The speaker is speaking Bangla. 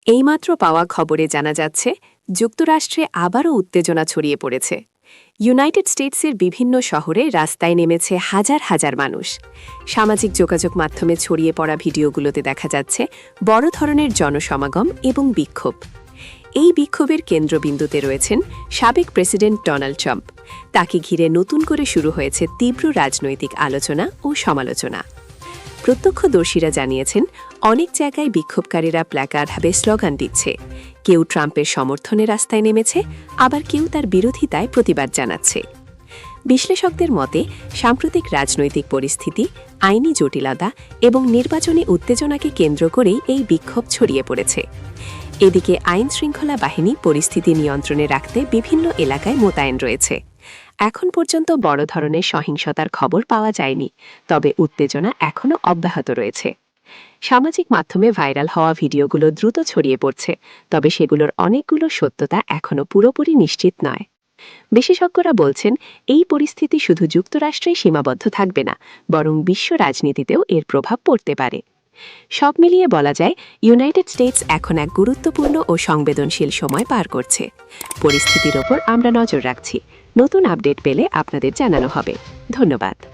এইমাত্র পাওয়া খবরে জানা যাচ্ছে যুক্তরাষ্ট্রে আবারও উত্তেজনা ছড়িয়ে পড়েছে। ইউনাইটেড স্টেটসের বিভিন্ন শহরে রাস্তায় নেমেছে হাজার হাজার মানুষ। সামাজিক যোগাযোগ মাধ্যমে ছড়িয়ে পড়া ভিডিওগুলোতে দেখা যাচ্ছে বড় ধরনের জনসমাগম এবং বিক্ষোভ। এই বিক্ষোভের কেন্দ্রবিন্দুতে রয়েছেন সাবেক প্রেসিডেন্ট ডোনাল্ড ট্রাম্প। তাকে ঘিরে নতুন করে শুরু হয়েছে তীব্র রাজনৈতিক আলোচনা ও সমালোচনা। প্রত্যক্ষদর্শীরা জানিয়েছেন অনেক জায়গায় বিক্ষোভকারীরা প্ল্যাকার্ড হাতে স্লোগান দিচ্ছে। কেউ ট্রাম্পের সমর্থনে রাস্তায় নেমেছে, আবার কেউ তার বিরোধিতায় প্রতিবাদ জানাচ্ছে। বিশ্লেষকদের মতে সাম্প্রতিক রাজনৈতিক পরিস্থিতি, আইনি জটিলতা এবং নির্বাচনী উত্তেজনাকে কেন্দ্র করেই এই বিক্ষোভ ছড়িয়ে পড়েছে। এদিকে আইনশৃঙ্খলা বাহিনী পরিস্থিতি নিয়ন্ত্রণে রাখতে বিভিন্ন এলাকায় মোতায়েন রয়েছে। এখন পর্যন্ত বড় ধরনের সহিংসতার খবর পাওয়া যায়নি, তবে উত্তেজনা এখনও অব্যাহত রয়েছে। সামাজিক মাধ্যমে ভাইরাল হওয়া ভিডিওগুলো দ্রুত ছড়িয়ে পড়ছে, তবে সেগুলোর অনেকগুলো সত্যতা এখনও পুরোপুরি নিশ্চিত নয়। বিশেষজ্ঞরা বলছেন এই পরিস্থিতি শুধু যুক্তরাষ্ট্রেই সীমাবদ্ধ থাকবে না, বরং বিশ্ব রাজনীতিতেও এর প্রভাব পড়তে পারে। সব মিলিয়ে বলা যায় ইউনাইটেড স্টেটস এখন এক গুরুত্বপূর্ণ ও সংবেদনশীল সময় পার করছে। পরিস্থিতির ওপর আমরা নজর রাখছি। নতুন আপডেট পেলে আপনাদের জানানো হবে। ধন্যবাদ।